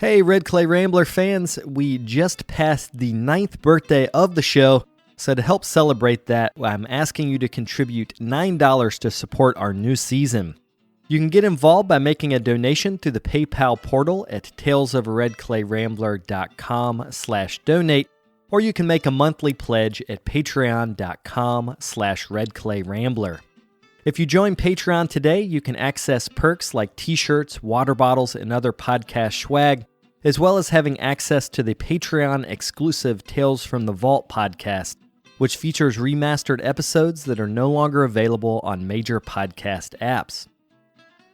Hey, Red Clay Rambler fans, we just passed the 9th birthday of the show, so to help celebrate that, I'm asking you to contribute $9 to support our new season. You can get involved by making a donation through the PayPal portal at talesofredclayrambler.com/donate, or you can make a monthly pledge at patreon.com/redclayrambler. If you join Patreon today, you can access perks like t-shirts, water bottles, and other podcast swag, as well as having access to the Patreon-exclusive Tales from the Vault podcast, which features remastered episodes that are no longer available on major podcast apps.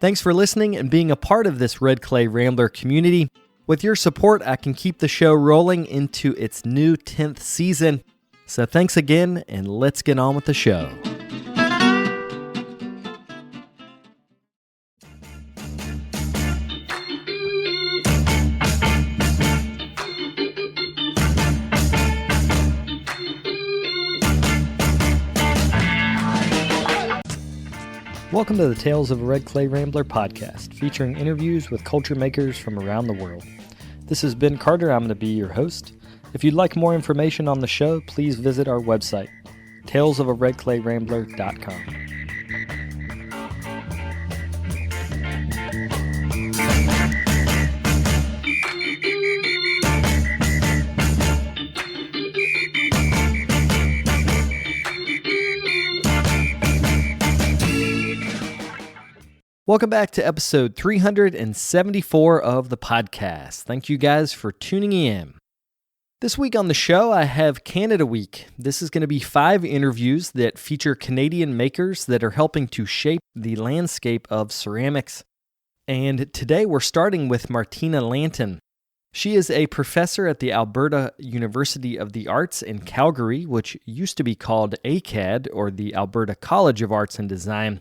Thanks for listening and being a part of this Red Clay Rambler community. With your support, I can keep the show rolling into its new 10th season. So thanks again, and let's get on with the show. Welcome to the Tales of a Red Clay Rambler podcast, featuring interviews with culture makers from around the world. This is Ben Carter. I'm going to be your host. If you'd like more information on the show, please visit our website, talesofaredclayrambler.com. Welcome back to episode 374 of the podcast. Thank you guys for tuning in. This week on the show, I have Canada Week. This is going to be 5 interviews that feature Canadian makers that are helping to shape the landscape of ceramics. And today we're starting with Martina Lantin. She is a professor at the Alberta University of the Arts in Calgary, which used to be called ACAD, or the Alberta College of Arts and Design.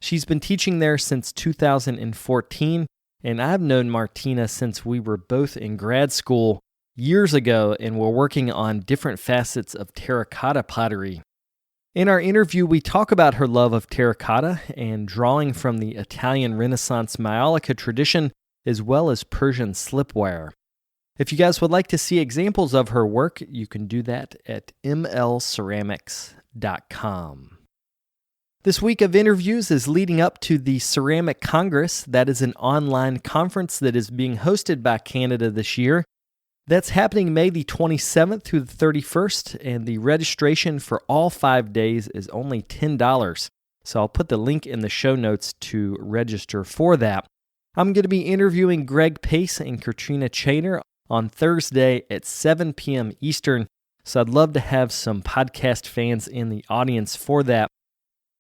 She's been teaching there since 2014, and I've known Martina since we were both in grad school years ago and were working on different facets of terracotta pottery. In our interview, we talk about her love of terracotta and drawing from the Italian Renaissance Maiolica tradition, as well as Persian slipwear. If you guys would like to see examples of her work, you can do that at mlceramics.com. This week of interviews is leading up to the Ceramic Congress. That is an online conference that is being hosted by Canada this year. That's happening May the 27th through the 31st, and the registration for all 5 days is only $10. So I'll put the link in the show notes to register for that. I'm going to be interviewing Greg Pace and Katrina Chainer on Thursday at 7 p.m. Eastern, so I'd love to have some podcast fans in the audience for that.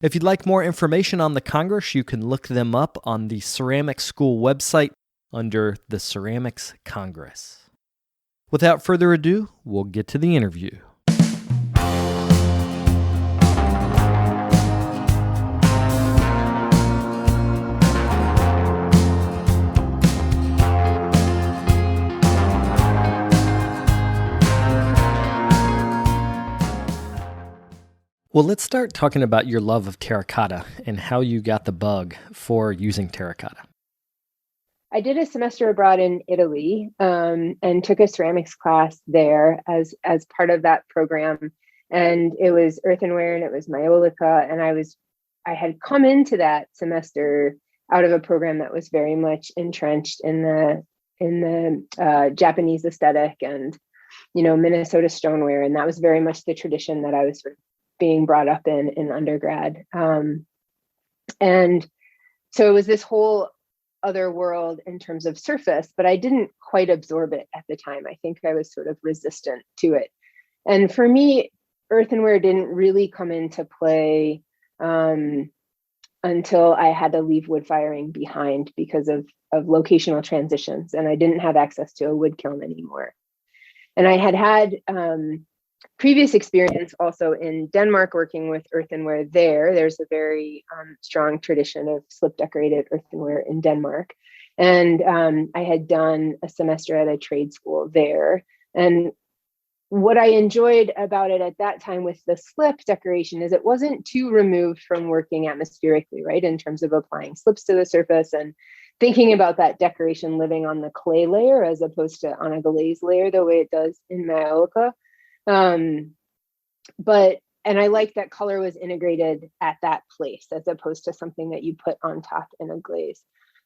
If you'd like more information on the Congress, you can look them up on the Ceramics School website under the Ceramics Congress. Without further ado, we'll get to the interview. Well, let's start talking about your love of terracotta and how you got the bug for using terracotta. I did a semester abroad in Italy and took a ceramics class there as part of that program. And it was earthenware and it was Maiolica. And I had come into that semester out of a program that was very much entrenched in the Japanese aesthetic and, Minnesota stoneware. And that was very much the tradition that I was sort of being brought up in undergrad. And so it was this whole other world in terms of surface, but I didn't quite absorb it at the time. I think I was sort of resistant to it. And for me, earthenware didn't really come into play until I had to leave wood firing behind because of locational transitions. And I didn't have access to a wood kiln anymore. And I had previous experience also in Denmark working with earthenware there. There's a very strong tradition of slip decorated earthenware in Denmark. And I had done a semester at a trade school there. And what I enjoyed about it at that time with the slip decoration is it wasn't too removed from working atmospherically, right? In terms of applying slips to the surface and thinking about that decoration living on the clay layer as opposed to on a glaze layer, the way it does in Maiolica. And I like that color was integrated at that place as opposed to something that you put on top in a glaze.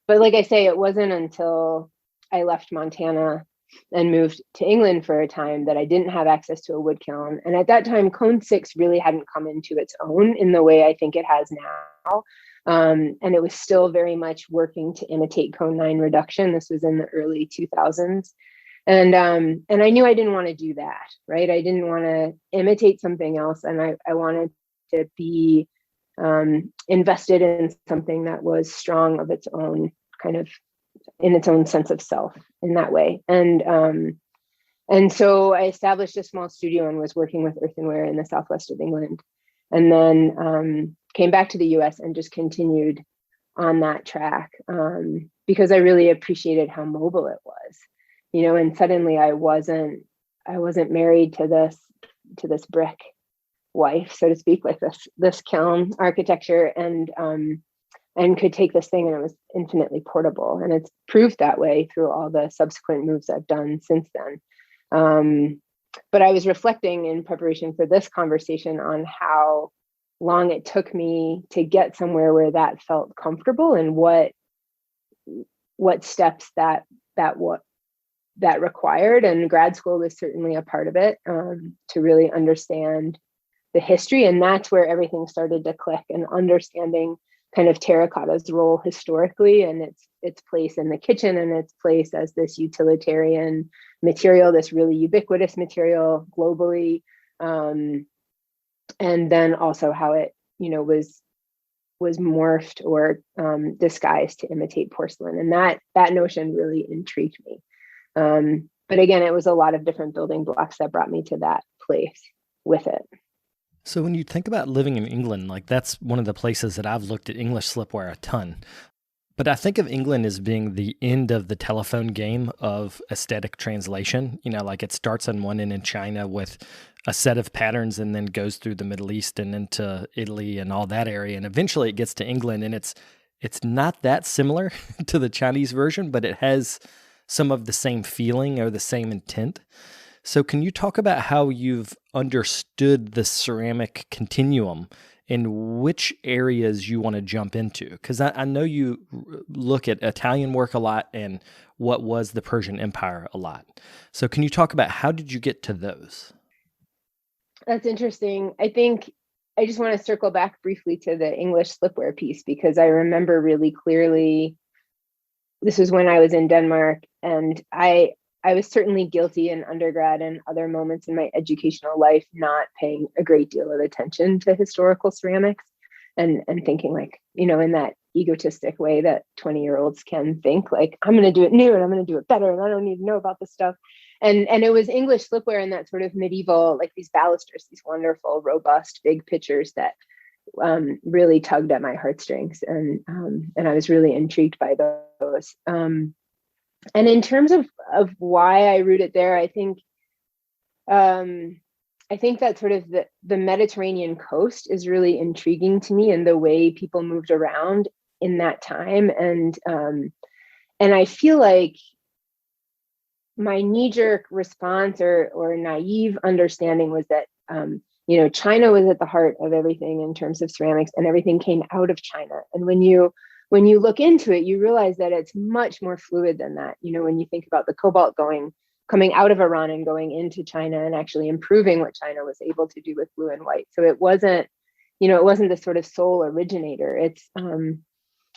But like I say, it wasn't until I left Montana and moved to England for a time that I didn't have access to a wood kiln. And at that time, Cone 6 really hadn't come into its own in the way I think it has now. And it was still very much working to imitate Cone 9 reduction. This was in the early 2000s. And I knew I didn't want to do that, right? I didn't want to imitate something else. And I wanted to be invested in something that was strong of its own, kind of in its own sense of self in that way. And so I established a small studio and was working with earthenware in the southwest of England. And then came back to the US and just continued on that track because I really appreciated how mobile it was. And suddenly I wasn't married to this brick wife, so to speak, like this kiln architecture, and could take this thing, and it was infinitely portable. And it's proved that way through all the subsequent moves I've done since then. But I was reflecting in preparation for this conversation on how long it took me to get somewhere where that felt comfortable, and what steps that required. And grad school was certainly a part of it, to really understand the history. And that's where everything started to click, and understanding kind of terracotta's role historically, and its place in the kitchen, and its place as this utilitarian material, this really ubiquitous material globally. And then also how it, was morphed or disguised to imitate porcelain. And that notion really intrigued me. But again, it was a lot of different building blocks that brought me to that place with it. So when you think about living in England, like that's one of the places that I've looked at English slipware a ton. But I think of England as being the end of the telephone game of aesthetic translation. Like it starts on one end in China with a set of patterns and then goes through the Middle East and into Italy and all that area. And eventually it gets to England, and it's not that similar to the Chinese version, but it has some of the same feeling or the same intent. So can you talk about how you've understood the ceramic continuum and which areas you want to jump into? Because I know you look at Italian work a lot and what was the Persian Empire a lot. So can you talk about how did you get to those? That's interesting. I think I just want to circle back briefly to the English slipware piece, because I remember really clearly, this was when I was in Denmark, and I was certainly guilty in undergrad and other moments in my educational life not paying a great deal of attention to historical ceramics, and thinking like, in that egotistic way that 20-year-olds can think, like, I'm going to do it new and I'm going to do it better and I don't need to know about this stuff. And it was English slipware and that sort of medieval, like these balusters, these wonderful, robust, big pitchers that really tugged at my heartstrings. And I was really intrigued by those. And in terms of why I rooted there, I think that sort of the Mediterranean coast is really intriguing to me, and the way people moved around in that time. And I feel like my knee-jerk response or naive understanding was that China was at the heart of everything in terms of ceramics, and everything came out of China. And when you look into it, you realize that it's much more fluid than that. When you think about the cobalt coming out of Iran and going into China and actually improving what China was able to do with blue and white. So it wasn't the sort of sole originator.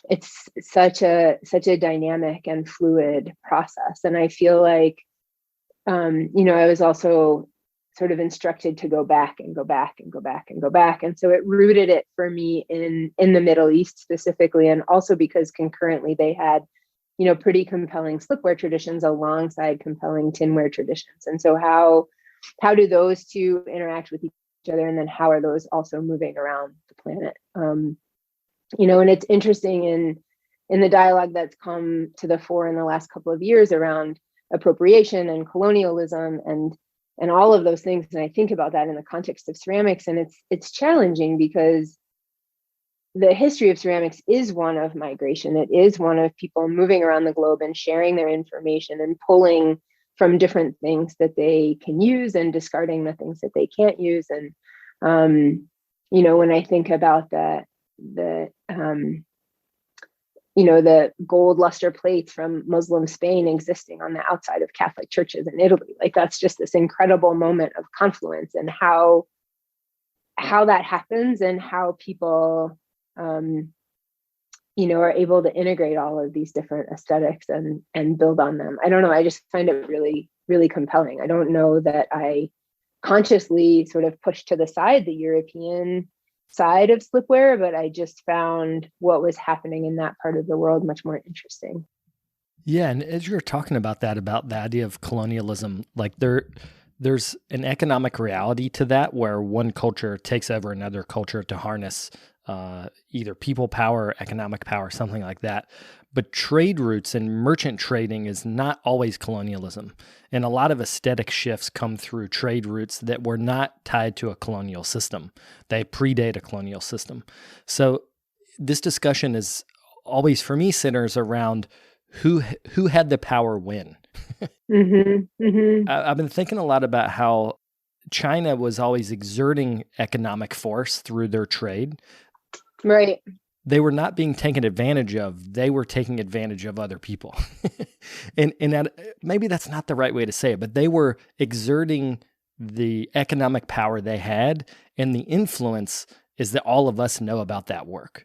It's such a dynamic and fluid process. And I feel like, I was also sort of instructed to go back and go back and go back and go back. And so it rooted it for me in the Middle East specifically. And also because concurrently they had, pretty compelling slipware traditions alongside compelling tinware traditions. And so how do those two interact with each other? And then how are those also moving around the planet? And it's interesting in the dialogue that's come to the fore in the last couple of years around appropriation and colonialism and all of those things. And I think about that in the context of ceramics, and it's challenging because the history of ceramics is one of migration. It is one of people moving around the globe and sharing their information and pulling from different things that they can use and discarding the things that they can't use. And when I think about the the gold luster plates from Muslim Spain existing on the outside of Catholic churches in Italy, like that's just this incredible moment of confluence, and how that happens and how people are able to integrate all of these different aesthetics and build on them. I don't know. I just find it really, really compelling. I don't know that I consciously sort of pushed to the side the European side of slipwear, but I just found what was happening in that part of the world much more interesting. Yeah, and as you're talking about the idea of colonialism, like there's an economic reality to that, where one culture takes over another culture to harness either people power, economic power, something like that. But trade routes and merchant trading is not always colonialism. And a lot of aesthetic shifts come through trade routes that were not tied to a colonial system. They predate a colonial system. So this discussion is always, for me, centers around who had the power when. I've been thinking a lot about how China was always exerting economic force through their trade. Right. They were not being taken advantage of. They were taking advantage of other people. and maybe that's not the right way to say it, but they were exerting the economic power they had, and the influence is that all of us know about that work,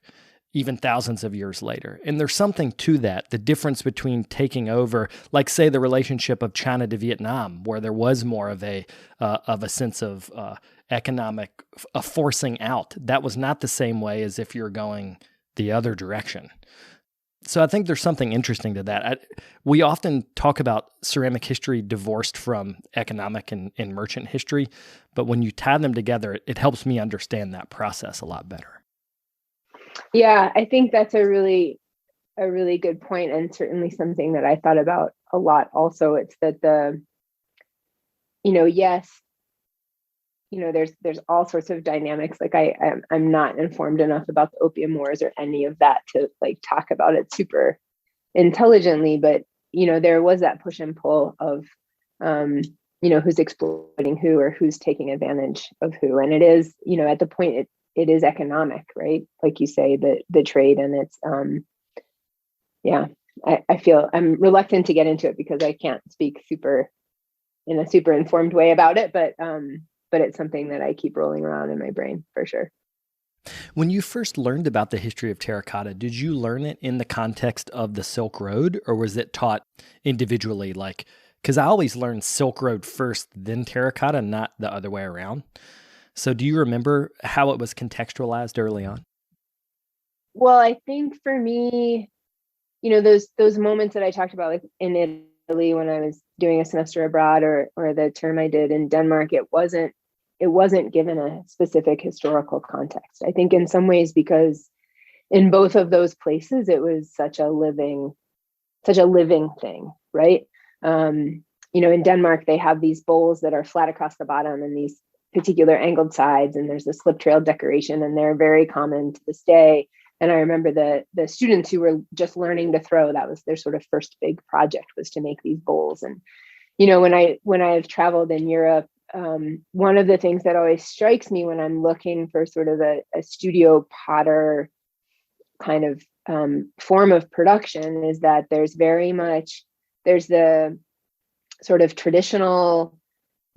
even thousands of years later. And there's something to that, the difference between taking over, like say the relationship of China to Vietnam, where there was more of a sense of economic forcing out. That was not the same way as if you're going the other direction. So I think there's something interesting to that. We often talk about ceramic history divorced from economic and merchant history, but when you tie them together, it helps me understand that process a lot better. Yeah, I think that's a really good point, and certainly something that I thought about a lot also. It's that yes, there's all sorts of dynamics. Like I'm not informed enough about the Opium Wars or any of that to like talk about it super intelligently, but there was that push and pull of who's exploiting who or who's taking advantage of who. And it is, at the point it is economic, right? Like you say, the trade, and it's I feel I'm reluctant to get into it because I can't speak in a super informed way about it, but it's something that I keep rolling around in my brain for sure. When you first learned about the history of terracotta, did you learn it in the context of the Silk Road, or was it taught individually? Like, because I always learned Silk Road first, then terracotta, not the other way around. So do you remember how it was contextualized early on? Well, I think for me, those moments that I talked about, like in Italy when I was doing a semester abroad, or the term I did in Denmark, it wasn't given a specific historical context. I think in some ways because in both of those places it was such a living thing, right? In Denmark they have these bowls that are flat across the bottom and these particular angled sides, and there's the slip trail decoration, and they're very common to this day. And I remember the students who were just learning to throw, that was their sort of first big project, was to make these bowls. And when I've traveled in Europe, one of the things that always strikes me when I'm looking for sort of a studio potter kind of form of production is that there's the sort of traditional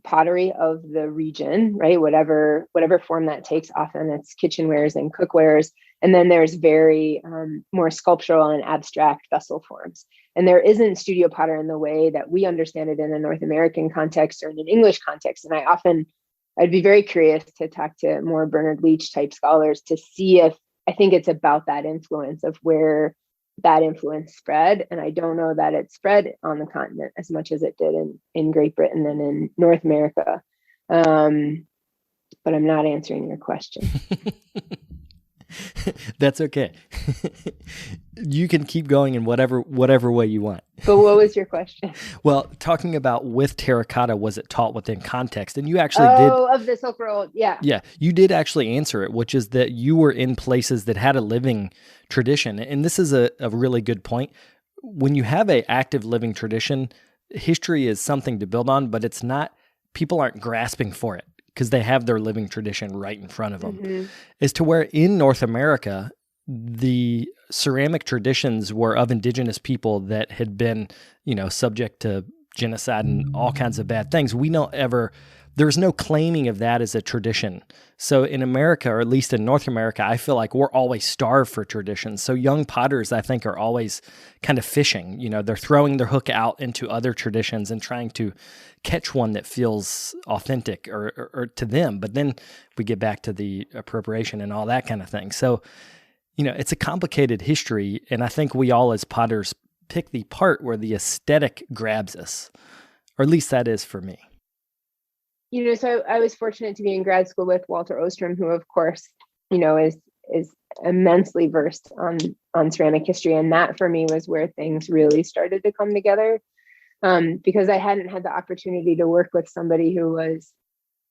pottery of the region, right? Whatever form that takes. Often it's kitchenwares and cookwares. And then there's very more sculptural and abstract vessel forms. And there isn't studio potter in the way that we understand it in a North American context or in an English context. And I'd be very curious to talk to more Bernard Leach type scholars to see if, I think it's about that influence of where that influence spread. And I don't know that it spread on the continent as much as it did in Great Britain and in North America. But I'm not answering your question. That's okay. You can keep going in whatever way you want. But what was your question? Well, talking about with terracotta, was it taught within context? And you actually did. Oh, of the Silk Road. Yeah. Yeah, you did actually answer it, which is that you were in places that had a living tradition. And this is a really good point. When you have a active living tradition, history is something to build on, but it's not, people aren't grasping for it because they have their living tradition right in front of them. Mm-hmm. As to where in North America, the ceramic traditions were of indigenous people that had been, subject to genocide and all kinds of bad things. There's no claiming of that as a tradition. So in America, or at least in North America, I feel like we're always starved for traditions. So young potters, I think, are always kind of fishing. They're throwing their hook out into other traditions and trying to catch one that feels authentic or to them. But then we get back to the appropriation and all that kind of thing. So, it's a complicated history. And I think we all as potters pick the part where the aesthetic grabs us, or at least that is for me. So I was fortunate to be in grad school with Walter Ostrom, who, of course, is immensely versed on ceramic history. And that for me was where things really started to come together, because I hadn't had the opportunity to work with somebody who was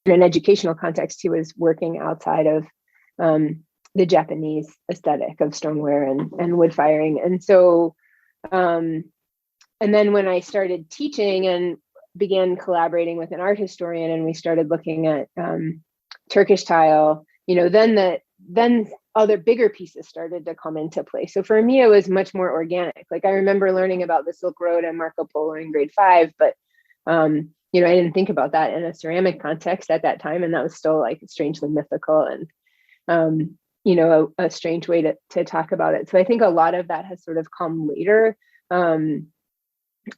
in an educational context, who was working outside of the Japanese aesthetic of stoneware and wood firing. And so, and then when I started teaching and began collaborating with an art historian, and we started looking at Turkish tile, then other bigger pieces started to come into play. So for me, it was much more organic. Like I remember learning about the Silk Road and Marco Polo in grade 5, but I didn't think about that in a ceramic context at that time, and that was still like strangely mythical and a strange way to talk about it. So I think a lot of that has sort of come later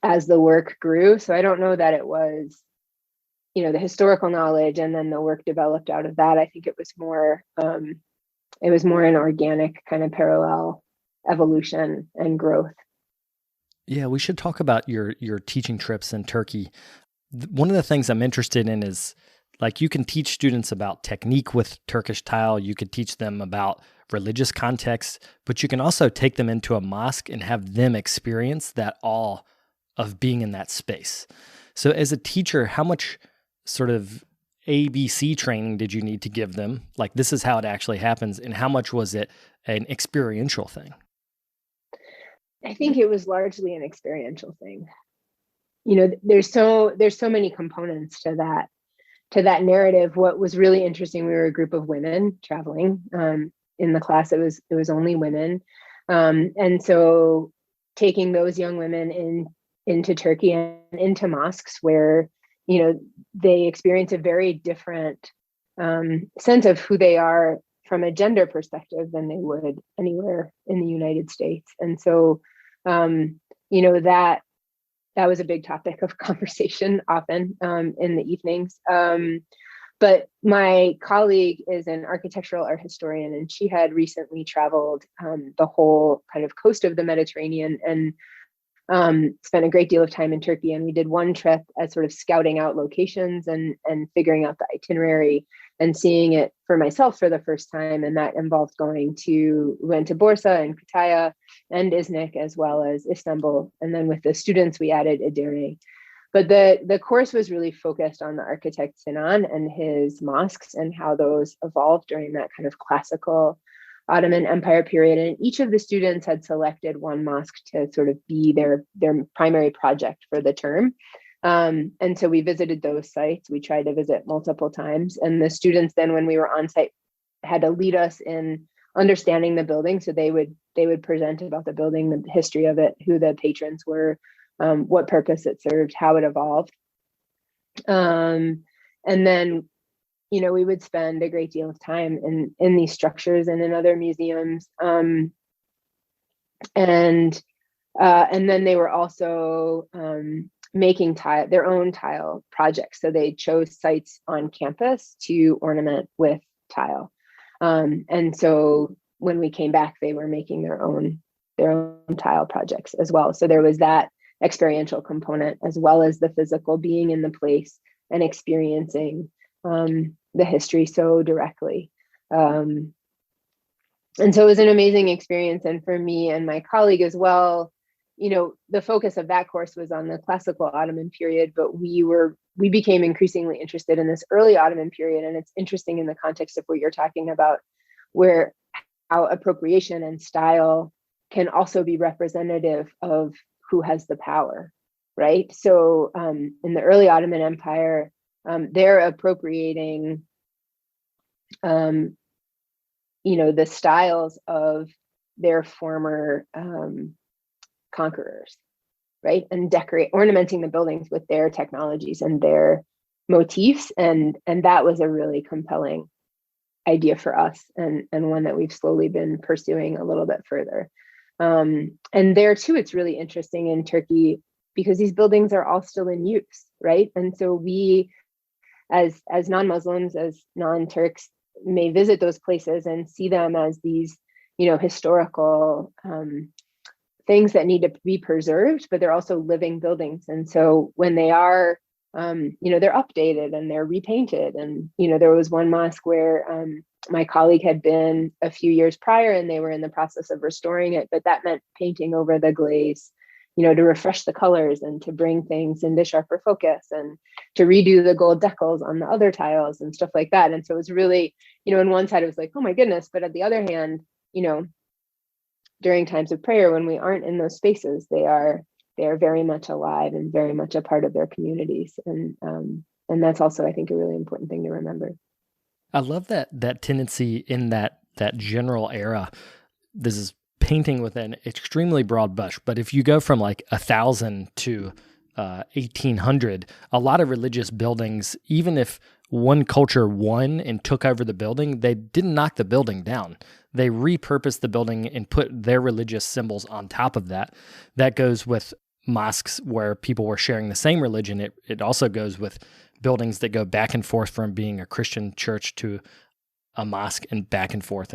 as the work grew. So I don't know that it was, the historical knowledge and then the work developed out of that. I think it was more an organic kind of parallel evolution and growth. Yeah, we should talk about your teaching trips in Turkey. One of the things I'm interested in is, like, you can teach students about technique with Turkish tile. You could teach them about religious context, but you can also take them into a mosque and have them experience that awe of being in that space. So as a teacher, how much sort of ABC training did you need to give them? Like, this is how it actually happens. And how much was it an experiential thing? I think it was largely an experiential thing. There's so many components to that narrative. What was really interesting, we were a group of women traveling. In the class, it was only women. And so taking those young women into Turkey and into mosques where, they experience a very different sense of who they are from a gender perspective than they would anywhere in the United States. And so, that was a big topic of conversation often in the evenings. But my colleague is an architectural art historian, and she had recently traveled the whole kind of coast of the Mediterranean and spent a great deal of time in Turkey. And we did one trip as sort of scouting out locations and figuring out the itinerary and seeing it for myself for the first time. And that involved we went to Bursa and Kütahya and Iznik, as well as Istanbul. And then with the students, we added Edirne. But the course was really focused on the architect Sinan and his mosques and how those evolved during that kind of classical Ottoman Empire period. And each of the students had selected one mosque to sort of be their primary project for the term. And so we visited those sites. We tried to visit multiple times. And the students then, when we were on site, had to lead us in understanding the building. So they would present about the building, the history of it, who the patrons were, what purpose it served, how it evolved. And then, we would spend a great deal of time in these structures and in other museums. And then they were also making their own tile projects. So they chose sites on campus to ornament with tile. And so when we came back, they were making their own tile projects as well. So there was that experiential component, as well as the physical being in the place and experiencing the history so directly. And so it was an amazing experience. And for me and my colleague as well, the focus of that course was on the classical Ottoman period, but we became increasingly interested in this early Ottoman period. And it's interesting in the context of what you're talking about, where how appropriation and style can also be representative of who has the power, right? So in the early Ottoman Empire, they're appropriating the styles of their former conquerors, right? And ornamenting the buildings with their technologies and their motifs. And that was a really compelling idea for us, and one that we've slowly been pursuing a little bit further. And there too, it's really interesting in Turkey because these buildings are all still in use, right? And so we, as non-Muslims, as non-Turks, may visit those places and see them as these, historical things that need to be preserved, but they're also living buildings. And so when they are, they're updated and they're repainted. And, there was one mosque where my colleague had been a few years prior and they were in the process of restoring it, but that meant painting over the glaze, to refresh the colors and to bring things into sharper focus and to redo the gold decals on the other tiles and stuff like that. And so it was really, on one side it was like, oh my goodness, but at the other hand, during times of prayer, when we aren't in those spaces, they are very much alive and very much a part of their communities. And that's also, I think, a really important thing to remember. I love that tendency in that general era. This is painting with an extremely broad brush, but if you go from like 1,000 to 1,800, a lot of religious buildings, even if one culture won and took over the building, they didn't knock the building down. They repurposed the building and put their religious symbols on top of that. That goes with mosques where people were sharing the same religion. It also goes with buildings that go back and forth from being a Christian church to a mosque and back and forth,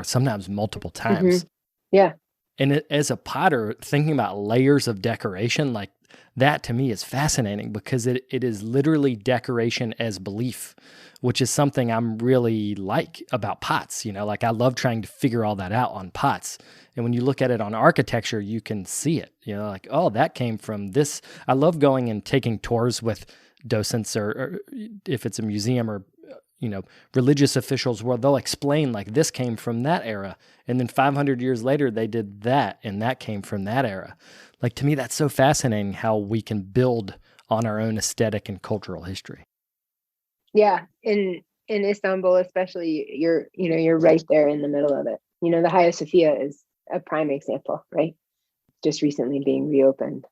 sometimes multiple times. Mm-hmm. Yeah. And as a potter, thinking about layers of decoration, like that to me is fascinating because it is literally decoration as belief, which is something I'm really like about pots. Like I love trying to figure all that out on pots. And when you look at it on architecture, you can see it, like, oh, that came from this. I love going and taking tours with docents or if it's a museum or religious officials where they'll explain like this came from that era. And then 500 years later, they did that and that came from that era. Like to me, that's so fascinating how we can build on our own aesthetic and cultural history. Yeah. In Istanbul, especially, you're right there in the middle of it. The Hagia Sophia is a prime example, right? Just recently being reopened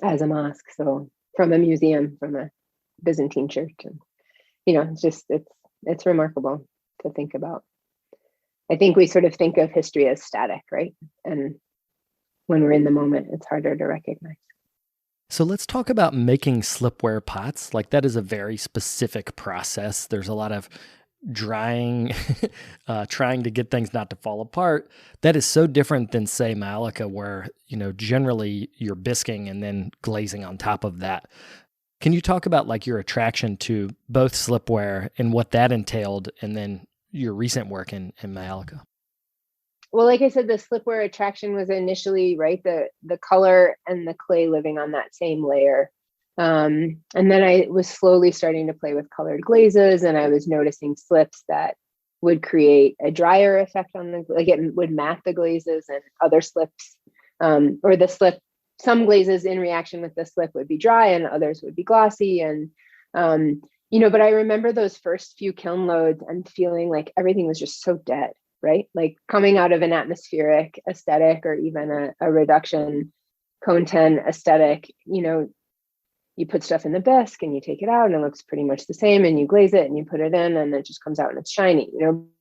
as a mosque. So from a museum, from a Byzantine church. And it's remarkable to think about. I think we sort of think of history as static, right? And when we're in the moment, it's harder to recognize. So let's talk about making slipware pots. Like that is a very specific process. There's a lot of drying, trying to get things not to fall apart. That is so different than, say, Malacca, where, generally you're bisquing and then glazing on top of that. Can you talk about like your attraction to both slipware and what that entailed, and then your recent work in Malacca? Well, like I said, the slipware attraction was initially, right, the color and the clay living on that same layer. And then I was slowly starting to play with colored glazes, and I was noticing slips that would create a drier effect on it would matte the glazes, and other slips, or the slip, some glazes in reaction with the slip would be dry and others would be glossy. And, but I remember those first few kiln loads and feeling like everything was just so dead, right? Like coming out of an atmospheric aesthetic or even a reduction cone 10 aesthetic, you put stuff in the bisque and you take it out and it looks pretty much the same, and you glaze it and you put it in and it just comes out and it's shiny,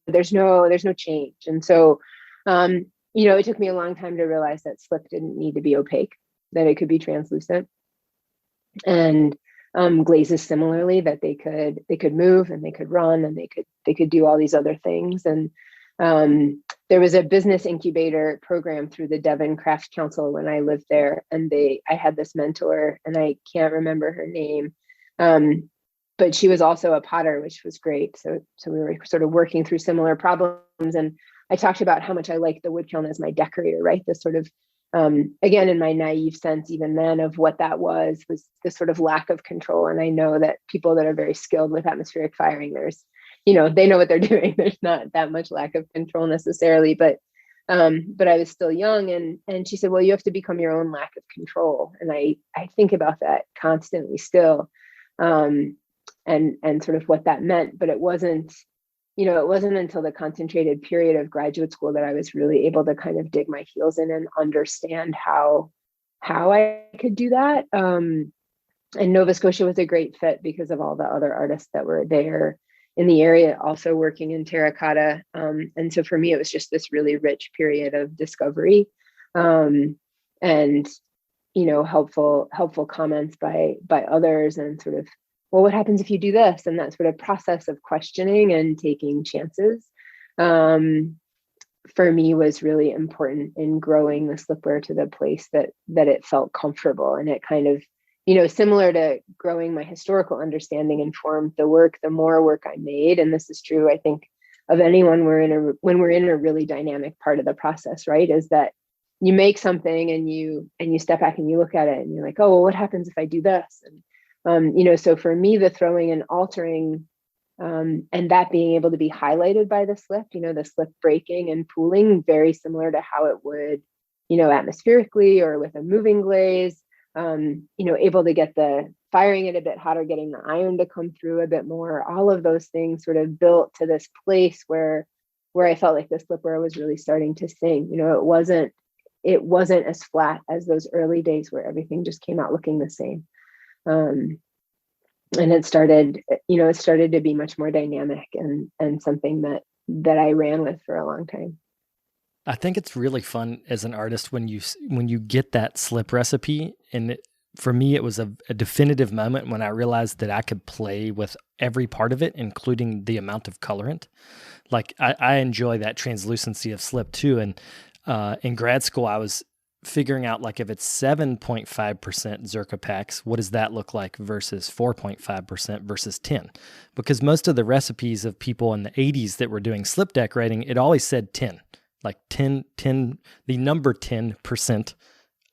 there's no change. And so, it took me a long time to realize that slip didn't need to be opaque, that it could be translucent. And glazes similarly, that they could move and they could run and they could do all these other things. And there was a business incubator program through the Devon Craft Council when I lived there, and I had this mentor, and I can't remember her name, but she was also a potter, which was great. So we were sort of working through similar problems. And I talked about how much I liked the wood kiln as my decorator, right? This sort of, again, in my naive sense, even then, of what that was this sort of lack of control. And I know that people that are very skilled with atmospheric firing, there's, they know what they're doing. There's not that much lack of control necessarily, but I was still young, and she said, well, you have to become your own lack of control. And I think about that constantly still, and sort of what that meant. But it wasn't until the concentrated period of graduate school that I was really able to kind of dig my heels in and understand how I could do that. And Nova Scotia was a great fit because of all the other artists that were there in the area, also working in terracotta. And so for me, it was just this really rich period of discovery, and helpful comments by others, and sort of, well, what happens if you do this? And that sort of process of questioning and taking chances, for me, was really important in growing the slipwear to the place that it felt comfortable. And it kind of, similar to growing my historical understanding informed the work, the more work I made. And this is true, I think, of anyone when we're in a really dynamic part of the process, right? Is that you make something and you step back and you look at it and you're like, oh, well, what happens if I do this? And, so for me, the throwing and altering, and that being able to be highlighted by the slip, the slip breaking and pooling, very similar to how it would, atmospherically or with a moving glaze, able to get the firing it a bit hotter, getting the iron to come through a bit more, all of those things sort of built to this place where I felt like the slipwear was really starting to sing. It wasn't as flat as those early days where everything just came out looking the same. And it started to be much more dynamic and something that I ran with for a long time. I think it's really fun as an artist when you get that slip recipe. And for me, it was a definitive moment when I realized that I could play with every part of it, including the amount of colorant. Like I enjoy that translucency of slip too. And in grad school, I was figuring out, like, if it's 7.5% Zirca packs, what does that look like versus 4.5% versus 10? Because most of the recipes of people in the 80s that were doing slip decorating, it always said 10. Like 10, the number 10%,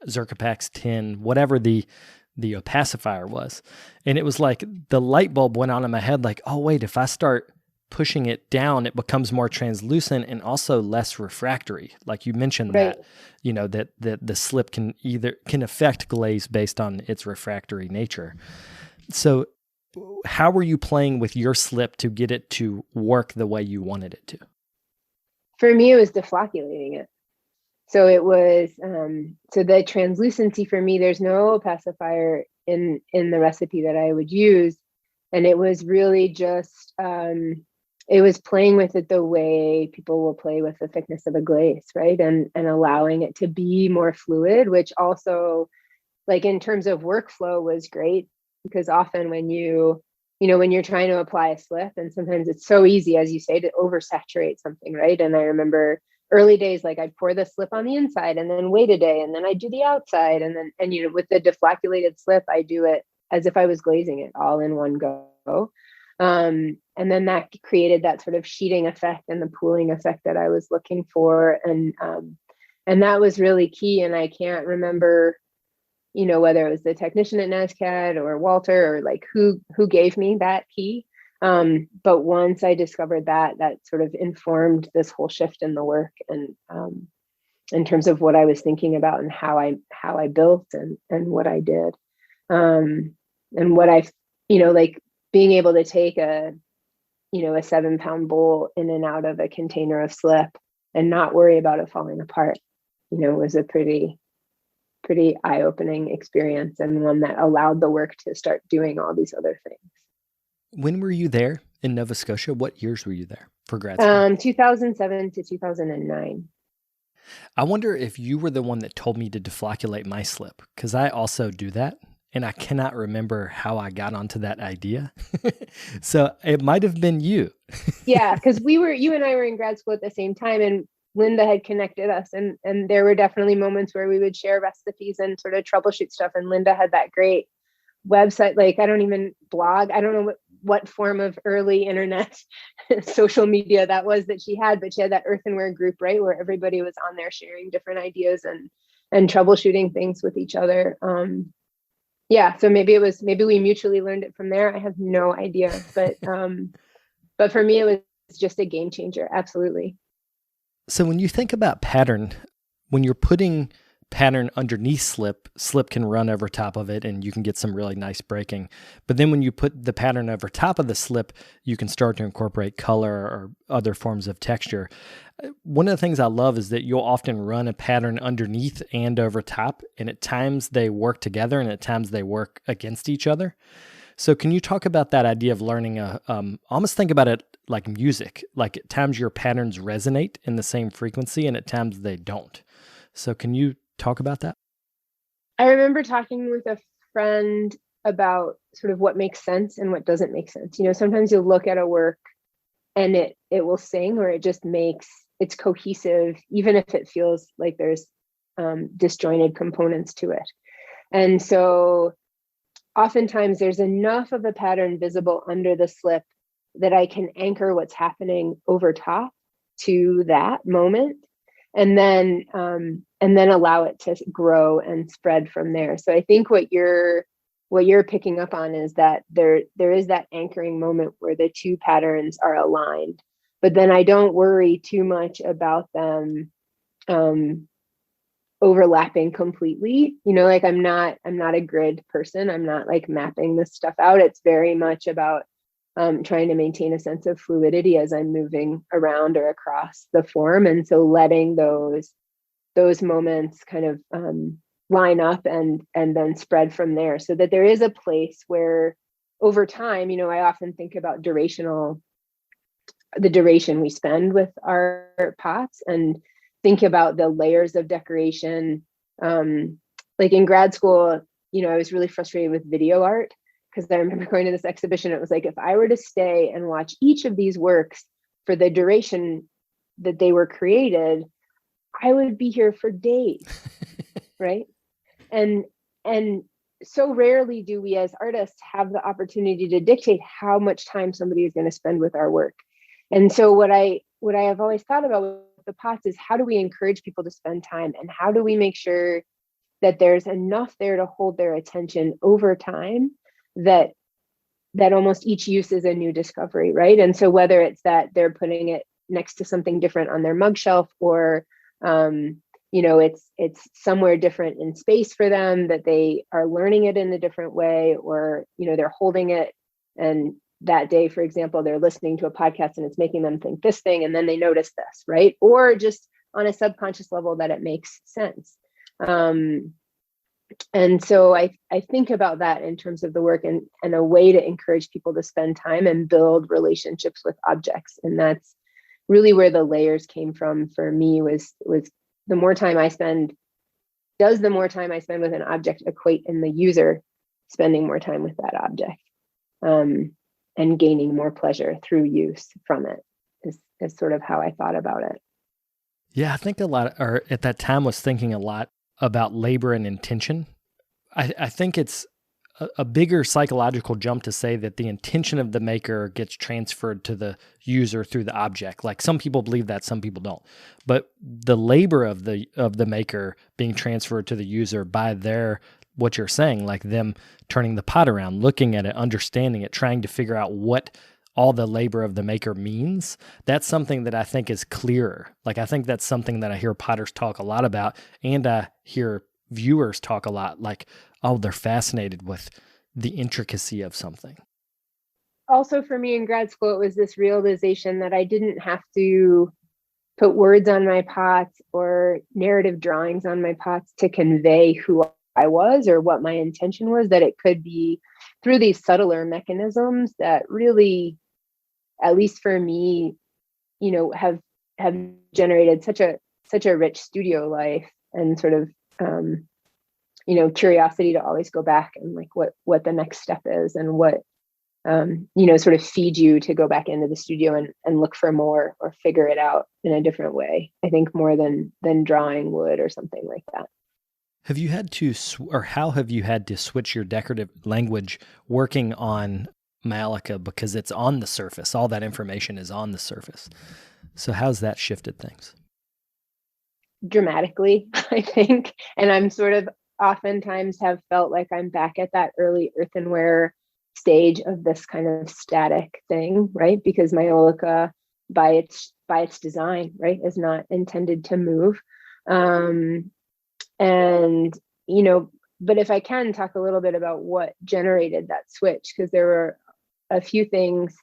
Zirca packs 10, whatever the opacifier was. And it was like the light bulb went on in my head, like, oh, wait, if I start pushing it down, it becomes more translucent and also less refractory. Like you mentioned, right. that the slip can affect glaze based on its refractory nature. So how were you playing with your slip to get it to work the way you wanted it to? For me, it was deflocculating it. So it was, so the translucency for me, there's no opacifier in the recipe that I would use. And it was really just, it was playing with it the way people will play with the thickness of a glaze, right? And allowing it to be more fluid, which also, like, in terms of workflow, was great, because often when when you're trying to apply a slip, and sometimes it's so easy, as you say, to oversaturate something, right? And I remember early days, like, I'd pour the slip on the inside and then wait a day, and then I'd do the outside. And then, with the deflocculated slip, I do it as if I was glazing it all in one go. And then that created that sort of sheeting effect and the pooling effect that I was looking for. And that was really key. And I can't remember, whether it was the technician at NASCAD or Walter, or like who gave me that key. But once I discovered that sort of informed this whole shift in the work, and in terms of what I was thinking about and how I built and what I did. And what I, like being able to take a 7-pound bowl in and out of a container of slip and not worry about it falling apart, was a pretty eye-opening experience, and one that allowed the work to start doing all these other things. When were you there in Nova Scotia? What years were you there for grad school? 2007 to 2009. I wonder if you were the one that told me to deflocculate my slip, because I also do that, and I cannot remember how I got onto that idea. So it might have been you. Yeah, because you and I were in grad school at the same time, and Linda had connected us, and there were definitely moments where we would share recipes and sort of troubleshoot stuff. And Linda had that great website, like, I don't even blog. I don't know what form of early internet social media that was that she had, but she had that earthenware group, right, where everybody was on there sharing different ideas and troubleshooting things with each other. Yeah, so maybe we mutually learned it from there. I have no idea, but for me, it was just a game changer. Absolutely. So when you think about pattern, when you're putting pattern underneath slip can run over top of it and you can get some really nice breaking. But then when you put the pattern over top of the slip, you can start to incorporate color or other forms of texture. One of the things I love is that you'll often run a pattern underneath and over top, and at times they work together and at times they work against each other. So can you talk about that idea of learning almost think about it like music, like at times your patterns resonate in the same frequency and at times they don't. So can you talk about that? I remember talking with a friend about sort of what makes sense and what doesn't make sense. Sometimes you'll look at a work and it will sing, or it's cohesive, even if it feels like there's disjointed components to it. And so oftentimes there's enough of a pattern visible under the slip that I can anchor what's happening over top to that moment, and then allow it to grow and spread from there. So I think what you're picking up on is that there is that anchoring moment where the two patterns are aligned, but then I don't worry too much about them overlapping completely. Like I'm not a grid person. I'm not like mapping this stuff out. It's very much about trying to maintain a sense of fluidity as I'm moving around or across the form. And so letting those moments kind of line up and then spread from there, so that there is a place where over time, I often think about the duration we spend with our pots, and think about the layers of decoration. Like in grad school, I was really frustrated with video art, because I remember going to this exhibition. It was like, if I were to stay and watch each of these works for the duration that they were created, I would be here for days, right? And so rarely do we as artists have the opportunity to dictate how much time somebody is going to spend with our work. And so what I have always thought about with the pots is, how do we encourage people to spend time, and how do we make sure that there's enough there to hold their attention over time, that almost each use is a new discovery, right? And so whether it's that they're putting it next to something different on their mug shelf, or it's somewhere different in space for them, that they are learning it in a different way, or they're holding it, and that day, for example, they're listening to a podcast and it's making them think this thing, and then they notice this, right? Or just on a subconscious level that it makes sense. And so I think about that in terms of the work, and a way to encourage people to spend time and build relationships with objects. And that's really where the layers came from for me, was the more time I spend with an object equate in the user spending more time with that object, and gaining more pleasure through use from it, is sort of how I thought about it. Yeah, I think at that time was thinking a lot about labor and intention. I think it's a bigger psychological jump to say that the intention of the maker gets transferred to the user through the object. Like, some people believe that, some people don't. But the labor of the maker being transferred to the user by what you're saying, like them turning the pot around, looking at it, understanding it, trying to figure out what all the labor of the maker means, that's something that I think is clearer. Like, I think that's something that I hear potters talk a lot about, and I hear viewers talk a lot, like, oh, they're fascinated with the intricacy of something. Also, for me in grad school, it was this realization that I didn't have to put words on my pots or narrative drawings on my pots to convey who I was or what my intention was, that it could be through these subtler mechanisms that really, at least for me, have generated such a rich studio life, and sort of curiosity to always go back and like what the next step is, and what sort of feed you to go back into the studio and look for more, or figure it out in a different way. I think more than drawing wood or something like that. Have you had to, or how have you had to switch your decorative language working on Malika because it's on the surface. All that information is on the surface. So how's that shifted things? Dramatically, I think. And I'm sort of oftentimes have felt like I'm back at that early earthenware stage of this kind of static thing, right? Because Maiolica by its design, right, is not intended to move. And, you know, but if I can talk a little bit about what generated that switch, because there were a few things.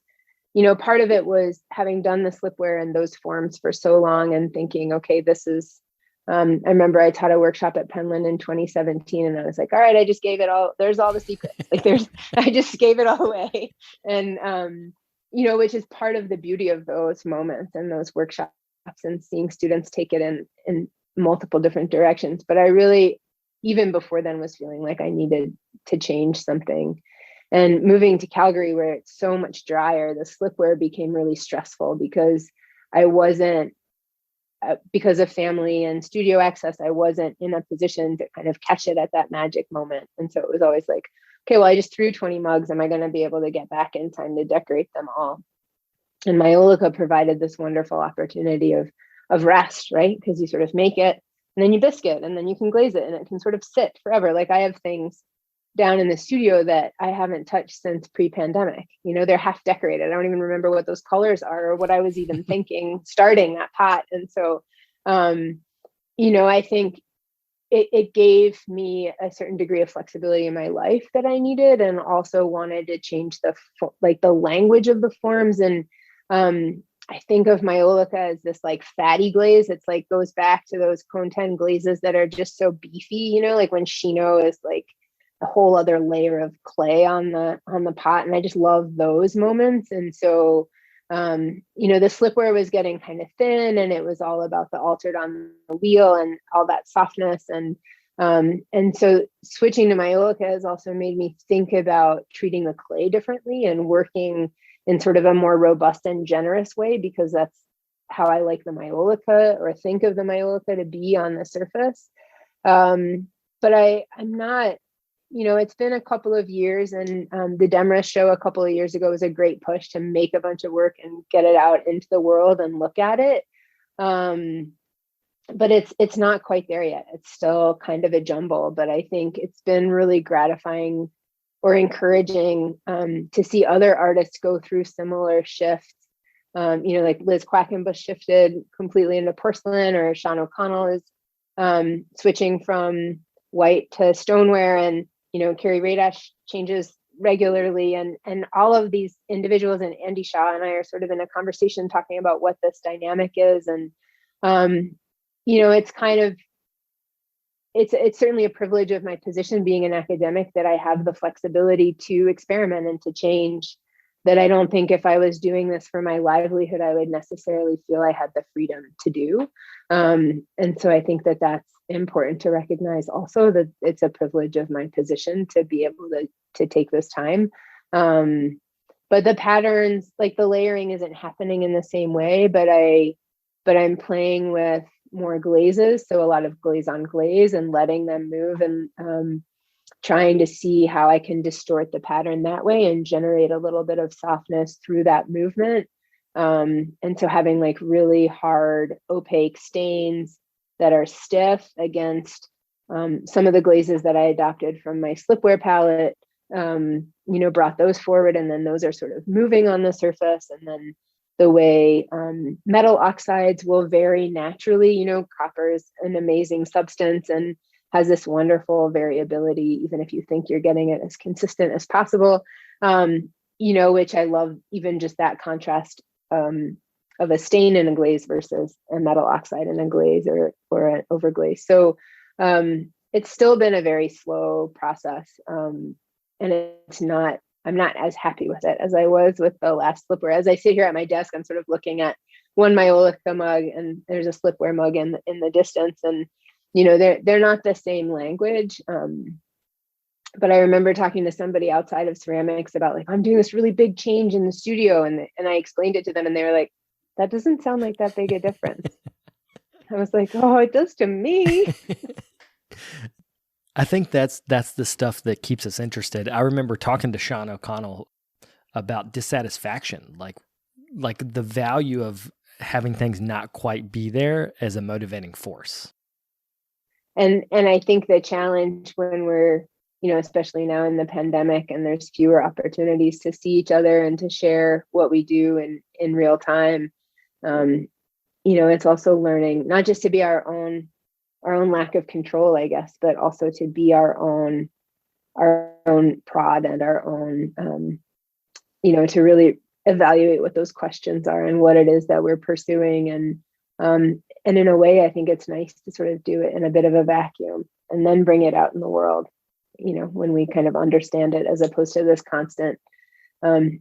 You know, part of it was having done the slipwear in those forms for so long and thinking, okay, this is, I remember I taught a workshop at Penland in 2017 and I was like, all right, I just gave it all, there's all the secrets. Like I just gave it all away. And, you know, which is part of the beauty of those moments and those workshops and seeing students take it in multiple different directions. But I really, even before then, was feeling like I needed to change something. And moving to Calgary, where it's so much drier, the slipwear became really stressful because I wasn't, because of family and studio access, I wasn't in a position to kind of catch it at that magic moment. And so it was always like, okay, well, I just threw 20 mugs. Am I going to be able to get back in time to decorate them all? And Maiolica provided this wonderful opportunity of rest, right? Because you sort of make it and then you biscuit and then you can glaze it and it can sort of sit forever. Like I have things down in the studio that I haven't touched since pre-pandemic. You know, they're half decorated. I don't even remember what those colors are or what I was even thinking starting that pot. And so, you know, I think it gave me a certain degree of flexibility in my life that I needed, and also wanted to change the language of the forms. And I think of Maiolica as this like fatty glaze. It's like goes back to those Cone 10 glazes that are just so beefy, you know, like when Chino is like a whole other layer of clay on the pot. And I just love those moments. And so, you know, the slipwear was getting kind of thin and it was all about the altered on the wheel and all that softness. And so switching to Maiolica has also made me think about treating the clay differently and working in sort of a more robust and generous way, because that's how I like the Maiolica or think of the Maiolica to be on the surface. But I'm not, you know, it's been a couple of years, and the Demra show a couple of years ago was a great push to make a bunch of work and get it out into the world and look at it. But it's not quite there yet. It's still kind of a jumble, but I think it's been really gratifying or encouraging to see other artists go through similar shifts. You know, like Liz Quackenbush shifted completely into porcelain, or Sean O'Connell is switching from white to stoneware, and you know, Carrie Radash changes regularly, and all of these individuals, and Andy Shaw and I are sort of in a conversation talking about what this dynamic is. And you know, it's kind of, it's certainly a privilege of my position being an academic that I have the flexibility to experiment and to change, that I don't think if I was doing this for my livelihood, I would necessarily feel I had the freedom to do. And so I think that that's important to recognize also, that it's a privilege of my position to be able to take this time. But the patterns, like the layering isn't happening in the same way, but I'm playing with more glazes. So a lot of glaze on glaze and letting them move, and trying to see how I can distort the pattern that way and generate a little bit of softness through that movement. And so having like really hard opaque stains that are stiff against some of the glazes that I adopted from my slipwear palette, you know, brought those forward, and then those are sort of moving on the surface. And then the way metal oxides will vary naturally, you know, copper is an amazing substance and has this wonderful variability, even if you think you're getting it as consistent as possible, you know, which I love, even just that contrast of a stain in a glaze versus a metal oxide in a glaze or an overglaze. So it's still been a very slow process. And I'm not as happy with it as I was with the last slipwear. As I sit here at my desk, I'm sort of looking at one Maiolica mug, and there's a slipwear mug in the distance, and you know, they're not the same language. But I remember talking to somebody outside of ceramics about like, I'm doing this really big change in the studio, and I explained it to them, and they were like, that doesn't sound like that big a difference. I was like, oh, it does to me. I think that's the stuff that keeps us interested. I remember talking to Sean O'Connell about dissatisfaction, like the value of having things not quite be there as a motivating force. And I think the challenge when we're, especially now in the pandemic and there's fewer opportunities to see each other and to share what we do in real time, it's also learning not just to be our own lack of control, I guess, but also to be our own prod and our own, to really evaluate what those questions are and what it is that we're pursuing. And in a way, I think it's nice to sort of do it in a bit of a vacuum and then bring it out in the world, when we kind of understand it, as opposed to this constant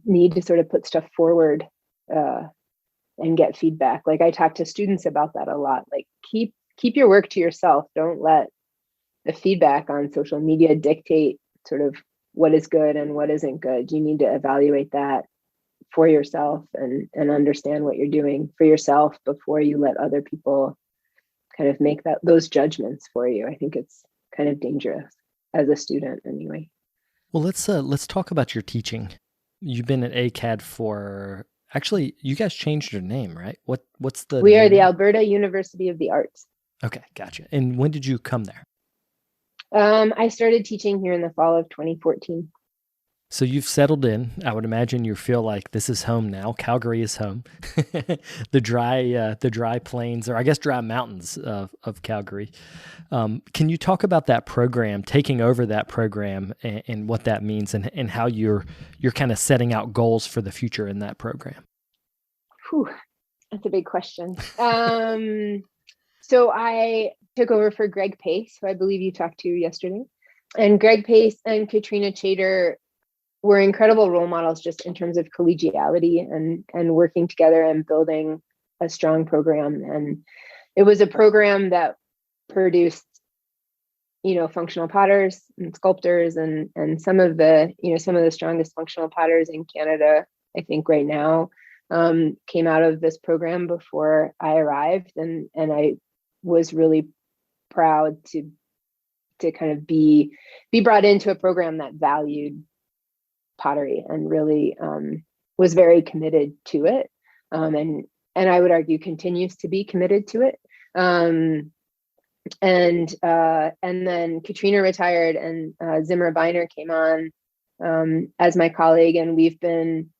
need to sort of put stuff forward and get feedback. Like I talk to students about that a lot, like keep your work to yourself. Don't let the feedback on social media dictate sort of what is good and what isn't good. You need to evaluate that for yourself and understand what you're doing for yourself before you let other people kind of make those judgments for you. I think it's kind of dangerous as a student anyway. Well, let's talk about your teaching. You've been at ACAD for, actually, you guys changed your name, right? What's the We are the name? Alberta University of the Arts. Okay, gotcha. And when did you come there? I started teaching here in the fall of 2014. So you've settled in. I would imagine you feel like this is home now. Calgary is home. The dry plains, or I guess dry mountains of Calgary. Can you talk about that program, taking over that program, and what that means, and how you're kind of setting out goals for the future in that program? Whew, that's a big question. So I took over for Greg Pace, who I believe you talked to yesterday. And Greg Pace and Katrina Chater were incredible role models just in terms of collegiality and working together and building a strong program. And it was a program that produced, functional potters and sculptors and some of the strongest functional potters in Canada, I think right now, came out of this program before I arrived. And I was really proud to kind of be brought into a program that valued pottery and really was very committed to it, and I would argue continues to be committed to it. And then Katrina retired, and Zimmer Beiner came on as my colleague, and we've been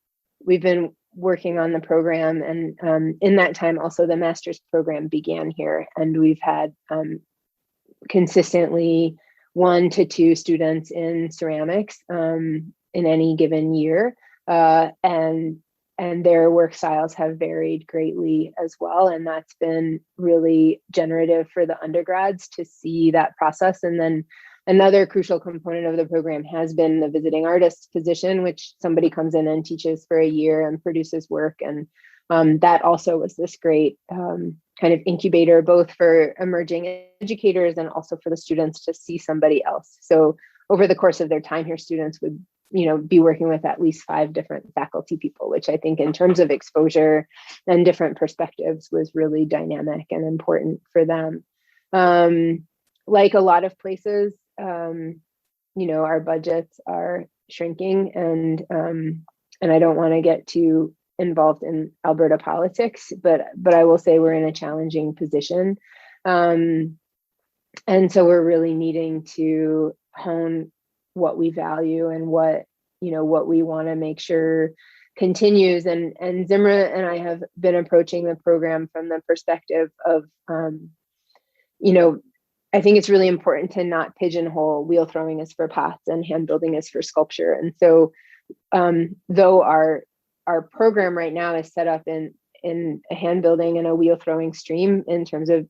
working on the program. And in that time, also the master's program began here, and we've had consistently 1 to 2 students in ceramics in any given year, and their work styles have varied greatly as well, and that's been really generative for the undergrads to see that process. And then another crucial component of the program has been the visiting artist position, which somebody comes in and teaches for a year and produces work, and that also was this great kind of incubator, both for emerging educators and also for the students to see somebody else. So over the course of their time here, students would be working with at least 5 different faculty people, which I think in terms of exposure and different perspectives was really dynamic and important for them. Like a lot of places, our budgets are shrinking, and I don't want to get too involved in Alberta politics, but I will say we're in a challenging position. And so we're really needing to hone what we value and what we want to make sure continues. And Zimmer and I have been approaching the program from the perspective of, I think it's really important to not pigeonhole wheel throwing is for pots and hand building is for sculpture. And so though our program right now is set up in a hand building and a wheel throwing stream in terms of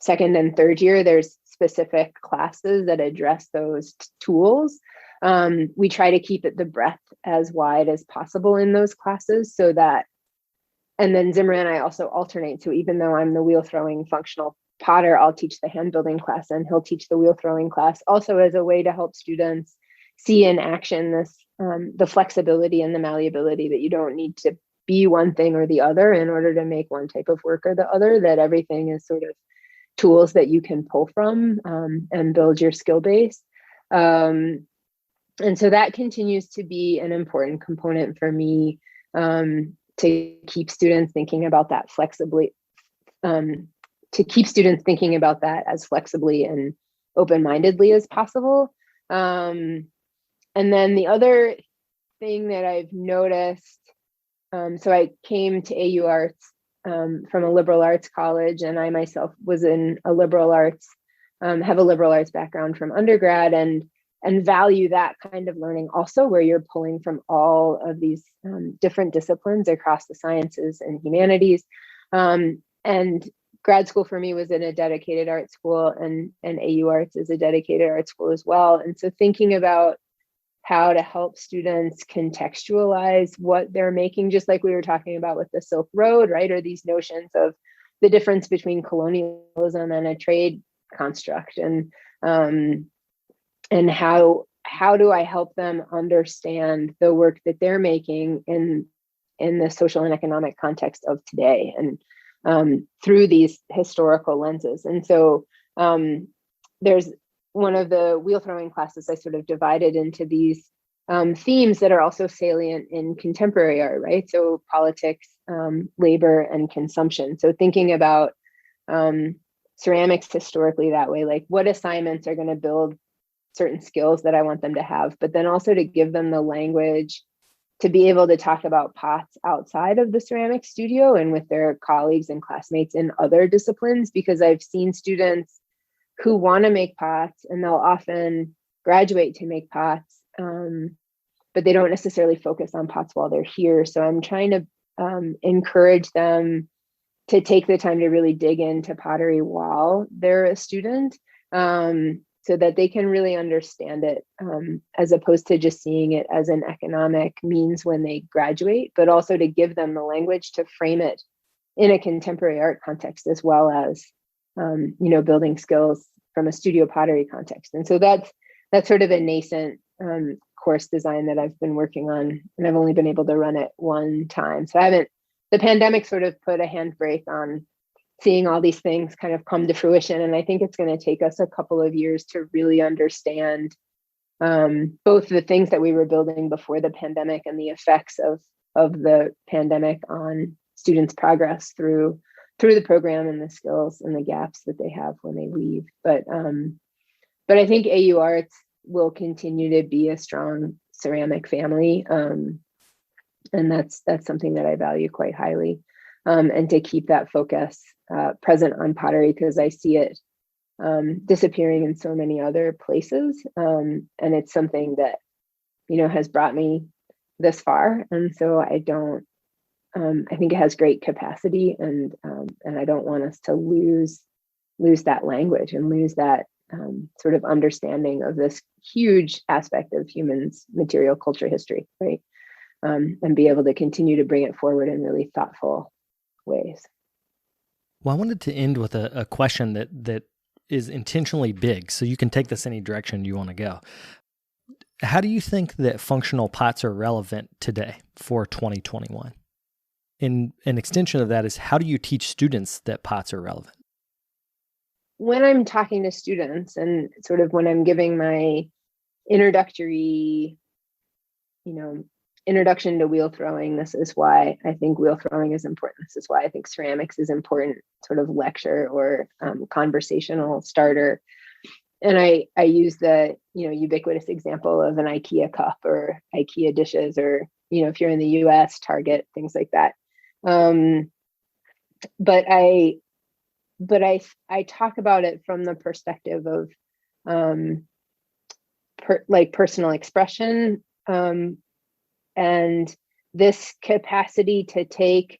second and third year, there's specific classes that address those tools. We try to keep it the breadth as wide as possible in those classes, so that, and then Zimmer and I also alternate. So even though I'm the wheel throwing functional potter, I'll teach the hand building class and he'll teach the wheel throwing class, also as a way to help students see in action this the flexibility and the malleability that you don't need to be one thing or the other in order to make one type of work or the other, that everything is sort of tools that you can pull from and build your skill base. And so that continues to be an important component for me, to keep students thinking about that flexibly, to keep students thinking about that as flexibly and open-mindedly as possible. And then the other thing that I've noticed, so I came to AU Arts from a liberal arts college, and I myself was in a liberal arts, have a liberal arts background from undergrad, and value that kind of learning also, where you're pulling from all of these different disciplines across the sciences and humanities. And grad school for me was in a dedicated art school, and AU Arts is a dedicated art school as well. And so thinking about how to help students contextualize what they're making, just like we were talking about with the Silk Road, right? Or these notions of the difference between colonialism and a trade construct, and how do I help them understand the work that they're making in the social and economic context of today, and through these historical lenses. And so there's one of the wheel throwing classes I sort of divided into these themes that are also salient in contemporary art, right? So politics, labor, and consumption. So thinking about ceramics historically that way, like what assignments are going to build certain skills that I want them to have, but then also to give them the language to be able to talk about pots outside of the ceramic studio and with their colleagues and classmates in other disciplines, because I've seen students who want to make pots and they'll often graduate to make pots, but they don't necessarily focus on pots while they're here. So I'm trying to encourage them to take the time to really dig into pottery while they're a student, so that they can really understand it, as opposed to just seeing it as an economic means when they graduate, but also to give them the language to frame it in a contemporary art context, as well as building skills from a studio pottery context. And so that's sort of a nascent course design that I've been working on, and I've only been able to run it one time. So the pandemic sort of put a handbrake on seeing all these things kind of come to fruition. And I think it's going to take us a couple of years to really understand both the things that we were building before the pandemic and the effects of the pandemic on students' progress through the program, and the skills and the gaps that they have when they leave. But I think AU Arts will continue to be a strong ceramic family. And that's something that I value quite highly. And to keep that focus present on pottery, because I see it disappearing in so many other places. And it's something that, has brought me this far. And so I think it has great capacity, and I don't want us to lose that language and lose that sort of understanding of this huge aspect of humans' material culture history, right? And be able to continue to bring it forward in really thoughtful ways. Well, I wanted to end with a question that is intentionally big, so you can take this any direction you want to go. How do you think that functional pots are relevant today for 2021? And an extension of that is, how do you teach students that pots are relevant? When I'm talking to students, and sort of when I'm giving my introductory, introduction to wheel throwing, this is why I think wheel throwing is important. This is why I think ceramics is important, sort of lecture or conversational starter. And I use the, ubiquitous example of an IKEA cup or IKEA dishes, or, if you're in the US, Target, things like that. But I talk about it from the perspective of personal expression, and this capacity to take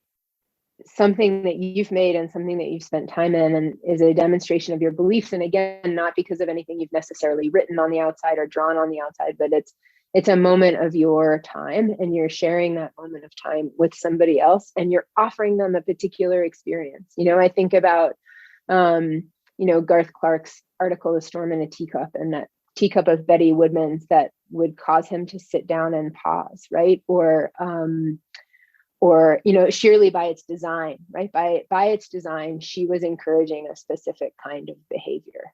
something that you've made and something that you've spent time in, and is a demonstration of your beliefs. And again, not because of anything you've necessarily written on the outside or drawn on the outside, but it's a moment of your time, and you're sharing that moment of time with somebody else, and you're offering them a particular experience. I think about, Garth Clark's article, "The Storm in a Teacup," and that teacup of Betty Woodman's that would cause him to sit down and pause, right? Or Shirley, by its design, right? By its design, she was encouraging a specific kind of behavior.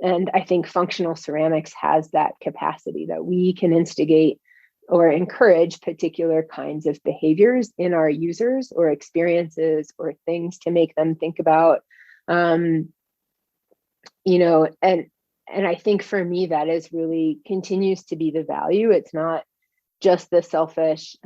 And I think functional ceramics has that capacity that we can instigate or encourage particular kinds of behaviors in our users or experiences or things to make them think about, and I think for me, that is really continues to be the value. It's not just the selfish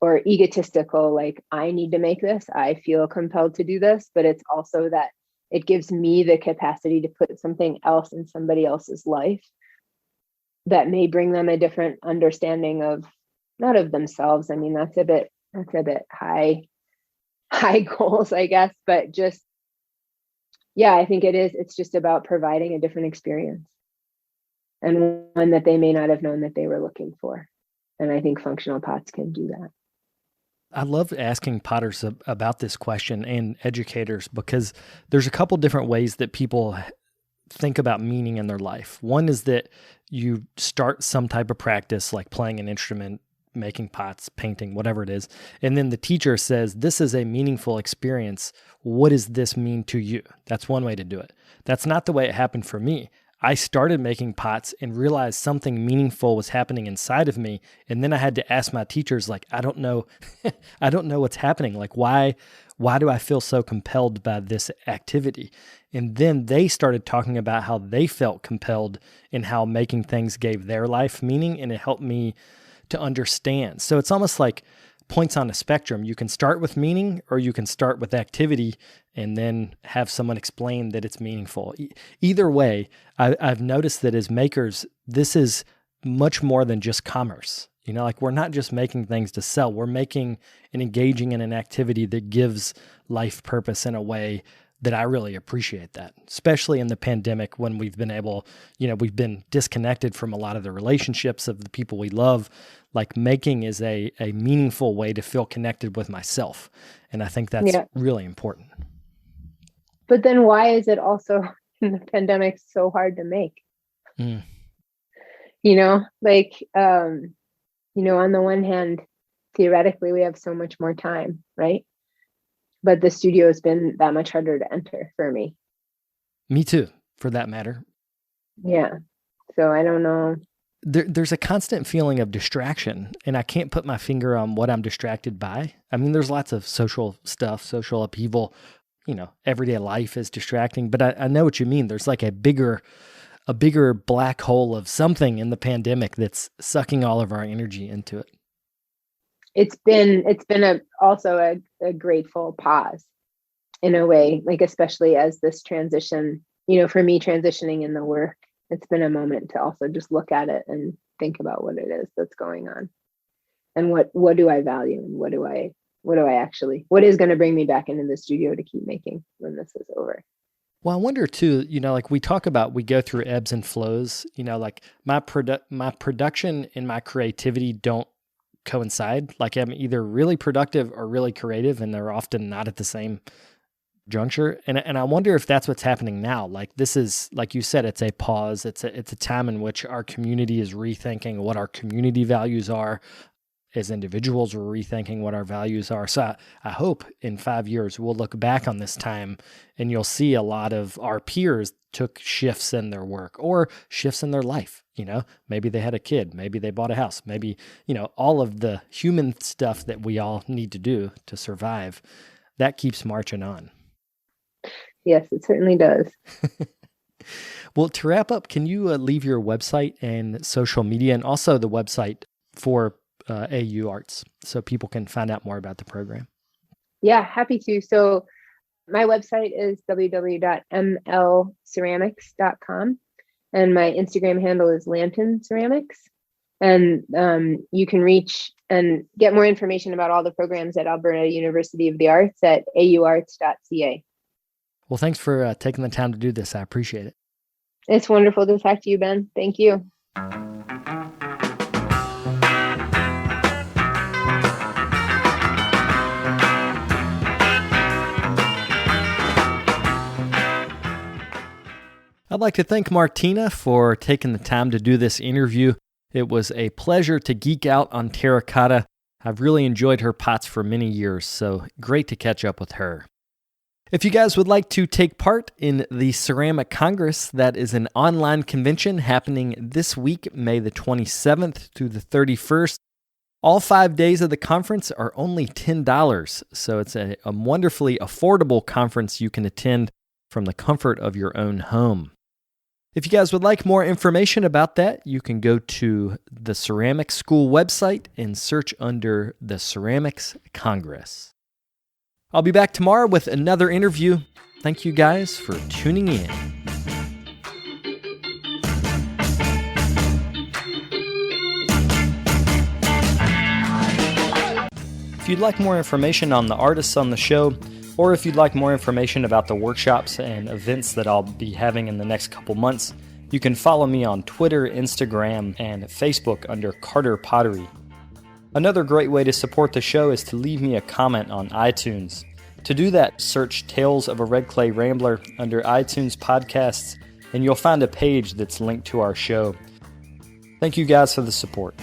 or egotistical, like, I need to make this, I feel compelled to do this, but it's also that it gives me the capacity to put something else in somebody else's life that may bring them a different understanding of, not of themselves. I mean, that's a bit high goals, I guess, but just, yeah, I think it's just about providing a different experience and one that they may not have known that they were looking for. And I think functional pots can do that. I love asking potters about this question and educators, because there's a couple different ways that people think about meaning in their life. One is that you start some type of practice, like playing an instrument, making pots, painting, whatever it is. And then the teacher says, this is a meaningful experience. What does this mean to you? That's one way to do it. That's not the way it happened for me. I started making pots and realized something meaningful was happening inside of me. And then I had to ask my teachers, like, I don't know, I don't know what's happening. Like, why do I feel so compelled by this activity? And then they started talking about how they felt compelled and how making things gave their life meaning. And it helped me to understand. So it's almost like points on a spectrum. You can start with meaning, or you can start with activity and then have someone explain that it's meaningful. Either way, I've noticed that as makers, this is much more than just commerce. Like, we're not just making things to sell. We're making and engaging in an activity that gives life purpose in a way that I really appreciate that, especially in the pandemic when we've been able, we've been disconnected from a lot of the relationships of the people we love. Like, making is a meaningful way to feel connected with myself. And I think that's really important. But then why is it also in the pandemic so hard to make? On the one hand, theoretically, we have so much more time, right? But the studio has been that much harder to enter for me. Me too, for that matter. Yeah. So I don't know. There's a constant feeling of distraction, and I can't put my finger on what I'm distracted by. I mean, there's lots of social stuff, social upheaval, everyday life is distracting, but I know what you mean. There's like a bigger black hole of something in the pandemic that's sucking all of our energy into it. It's been also a grateful pause in a way, like, especially as this transition, for me, transitioning in the work, it's been a moment to also just look at it and think about what it is that's going on and what do I value and what is going to bring me back into the studio to keep making when this is over. Well, I wonder too, like we talk about, we go through ebbs and flows, like my production and my creativity don't coincide. Like, I'm either really productive or really creative, and they're often not at the same juncture. And I wonder if that's what's happening now. Like, this is, like you said, it's a pause. It's a time in which our community is rethinking what our community values are. As individuals, we're rethinking what our values are. So I hope in 5 years, we'll look back on this time and you'll see a lot of our peers took shifts in their work or shifts in their life. Maybe they had a kid, maybe they bought a house, maybe, all of the human stuff that we all need to do to survive, that keeps marching on. Yes, it certainly does. Well, to wrap up, can you leave your website and social media, and also the website for AU Arts, so people can find out more about the program? Yeah, happy to. So my website is www.mlceramics.com, and my Instagram handle is Lantin Ceramics. And you can reach and get more information about all the programs at Alberta University of the Arts at auarts.ca. Well, thanks for taking the time to do this. I appreciate it. It's wonderful to talk to you, Ben. Thank you. I'd like to thank Martina for taking the time to do this interview. It was a pleasure to geek out on terracotta. I've really enjoyed her pots for many years, so great to catch up with her. If you guys would like to take part in the Ceramic Congress, that is an online convention happening this week, May the 27th through the 31st. All 5 days of the conference are only $10, so it's a wonderfully affordable conference you can attend from the comfort of your own home. If you guys would like more information about that, you can go to the Ceramic School website and search under the Ceramics Congress. I'll be back tomorrow with another interview. Thank you guys for tuning in. If you'd like more information on the artists on the show, or if you'd like more information about the workshops and events that I'll be having in the next couple months, you can follow me on Twitter, Instagram, and Facebook under Carter Pottery. Another great way to support the show is to leave me a comment on iTunes. To do that, search Tales of a Red Clay Rambler under iTunes Podcasts, and you'll find a page that's linked to our show. Thank you guys for the support.